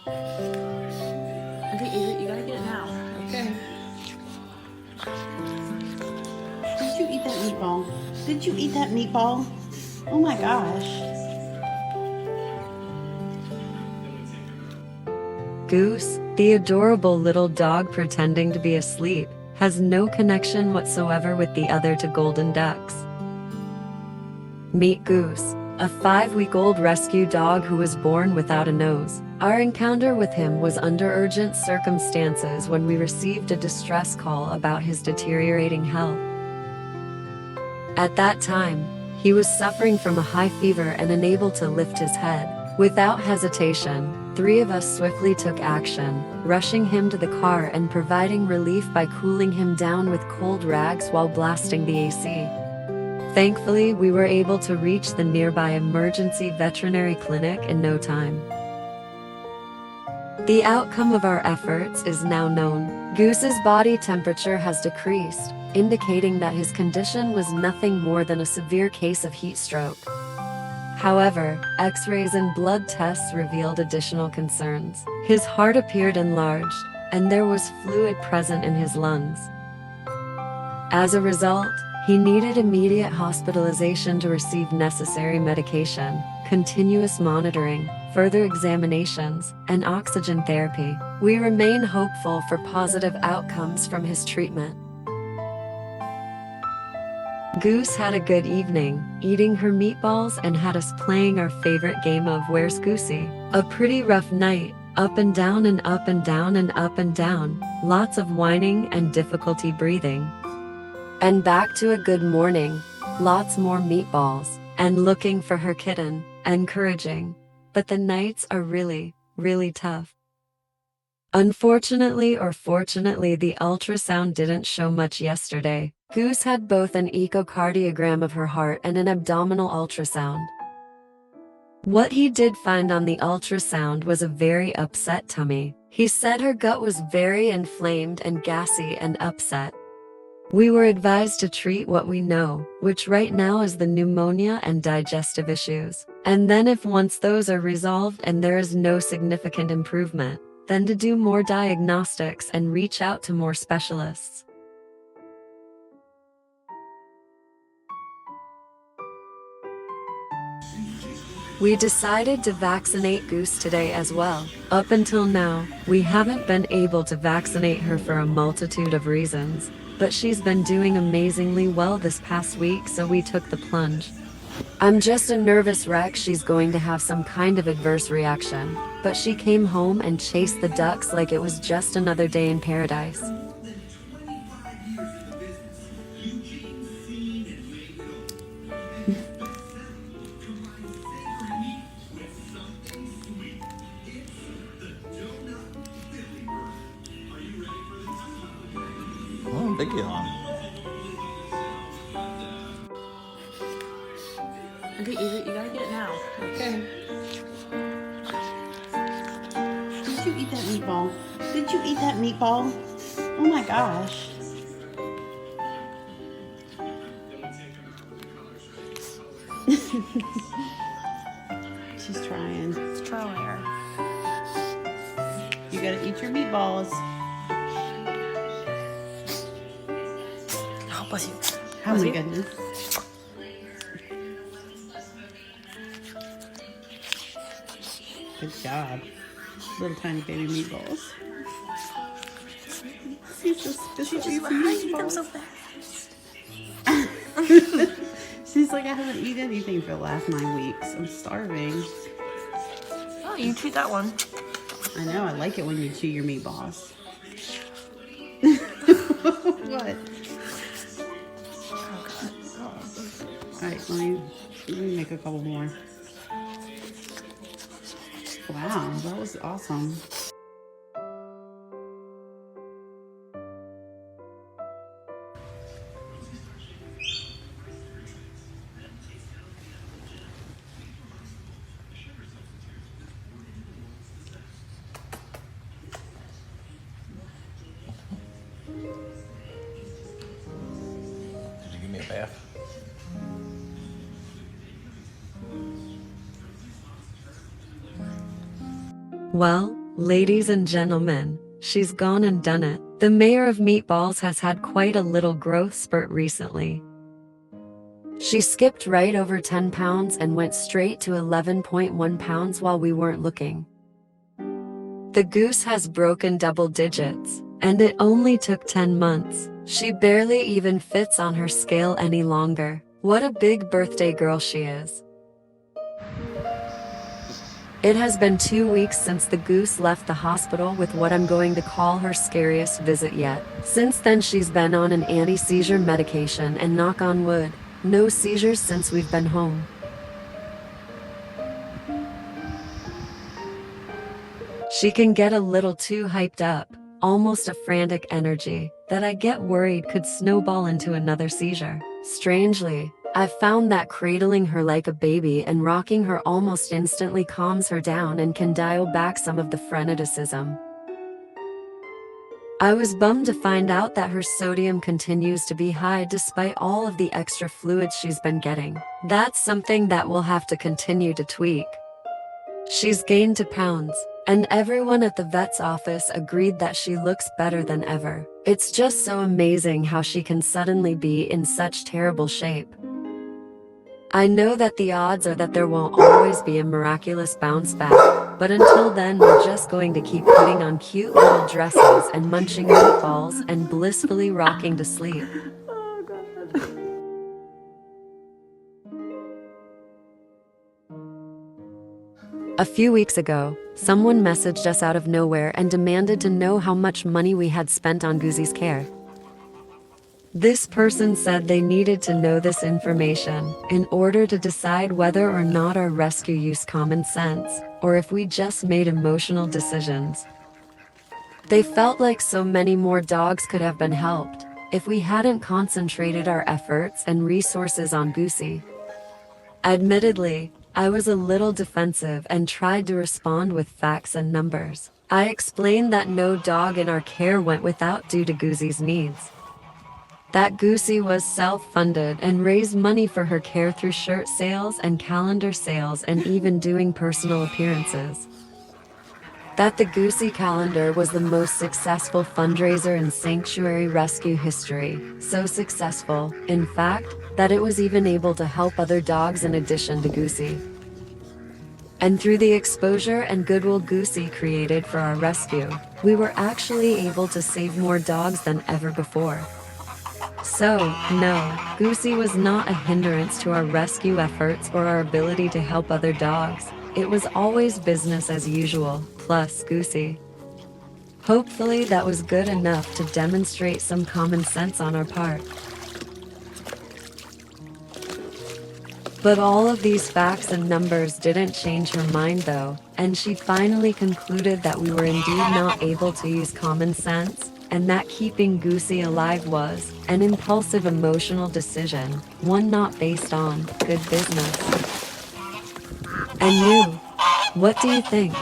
Okay, eat it. You gotta get it now. Okay. Did you eat that meatball? Did you eat that meatball? Oh my gosh. Goose, the adorable little dog pretending to be asleep, has no connection whatsoever with the other two golden ducks. Meet Goose, a 5-week-old rescue dog who was born without a nose. Our encounter with him was under urgent circumstances when we received a distress call about his deteriorating health. At that time, he was suffering from a high fever and unable to lift his head. Without hesitation, 3 of us swiftly took action, rushing him to the car and providing relief by cooling him down with cold rags while blasting the AC. Thankfully, we were able to reach the nearby emergency veterinary clinic in no time. The outcome of our efforts is now known. Goose's body temperature has decreased, indicating that his condition was nothing more than a severe case of heat stroke. However, X-rays and blood tests revealed additional concerns. His heart appeared enlarged, and there was fluid present in his lungs. As a result, he needed immediate hospitalization to receive necessary medication, continuous monitoring, further examinations, and oxygen therapy. We remain hopeful for positive outcomes from his treatment. Goose had a good evening, eating her meatballs and had us playing our favorite game of Where's Goosey? A pretty rough night, up and down and up and down and up and down, lots of whining and difficulty breathing. And back to a good morning, lots more meatballs, and looking for her kitten, encouraging. But the nights are really, really tough. Unfortunately or fortunately, the ultrasound didn't show much yesterday. Goose had both an echocardiogram of her heart and an abdominal ultrasound. What he did find on the ultrasound was a very upset tummy. He said her gut was very inflamed and gassy and upset. We were advised to treat what we know, which right now is the pneumonia and digestive issues. And then if once those are resolved and there is no significant improvement, then to do more diagnostics and reach out to more specialists. We decided to vaccinate Goose today as well. Up until now, we haven't been able to vaccinate her for a multitude of reasons, but she's been doing amazingly well this past week, so we took the plunge. I'm just a nervous wreck she's going to have some kind of adverse reaction, but she came home and chased the ducks like it was just another day in paradise. Oh, big yawn. Okay, eat it. You gotta get it now. Okay. Did you eat that meatball? Did you eat that meatball? Oh my gosh. She's trying. Let's try her. You gotta eat your meatballs. Oh, bless you. Oh Bless my you. goodness. Good job. Little tiny baby meatballs. She's so She just eat went, how you eat them so meatballs. fast? She's like, I haven't eaten anything for the last 9 weeks. I'm starving. Oh, you chew that one. I know, I like it when you chew your meatballs. What? Oh, God. Oh. Alright, let me make a couple more. Wow, that was awesome. Did you give me a bath? Well, Ladies and gentlemen, she's gone and done it. The mayor of Meatballs has had quite a little growth spurt recently. She skipped right over 10 pounds and went straight to 11.1 pounds while we weren't looking. The goose has broken double digits, and it only took 10 months. She barely even fits on her scale any longer. What a big birthday girl she is. It has been 2 weeks since the goose left the hospital with what I'm going to call her scariest visit yet. Since then she's been on an anti-seizure medication and knock on wood, no seizures since we've been home. She can get a little too hyped up, almost a frantic energy, that I get worried could snowball into another seizure. Strangely, I've found that cradling her like a baby and rocking her almost instantly calms her down and can dial back some of the freneticism. I was bummed to find out that her sodium continues to be high despite all of the extra fluids she's been getting. That's something that we'll have to continue to tweak. She's gained 2 pounds, and everyone at the vet's office agreed that she looks better than ever. It's just so amazing how she can suddenly be in such terrible shape. I know that the odds are that there won't always be a miraculous bounce back, but until then we're just going to keep putting on cute little dresses and munching meatballs and blissfully rocking to sleep. A few weeks ago, someone messaged us out of nowhere and demanded to know how much money we had spent on Goosey's care. This person said they needed to know this information in order to decide whether or not our rescue used common sense, or if we just made emotional decisions. They felt like so many more dogs could have been helped if we hadn't concentrated our efforts and resources on Goosey. Admittedly, I was a little defensive and tried to respond with facts and numbers. I explained that no dog in our care went without due to Goosey's needs. That Goosey was self-funded and raised money for her care through shirt sales and calendar sales and even doing personal appearances. That the Goosey calendar was the most successful fundraiser in sanctuary rescue history. So successful, in fact, that it was even able to help other dogs in addition to Goosey. And through the exposure and goodwill Goosey created for our rescue, we were actually able to save more dogs than ever before. So, no, Goosey was not a hindrance to our rescue efforts or our ability to help other dogs. It was always business as usual, plus Goosey. Hopefully that was good enough to demonstrate some common sense on our part. But all of these facts and numbers didn't change her mind though, and she finally concluded that we were indeed not able to use common sense, and that keeping Goosey alive was an impulsive emotional decision, one not based on good business. And you, what do you think?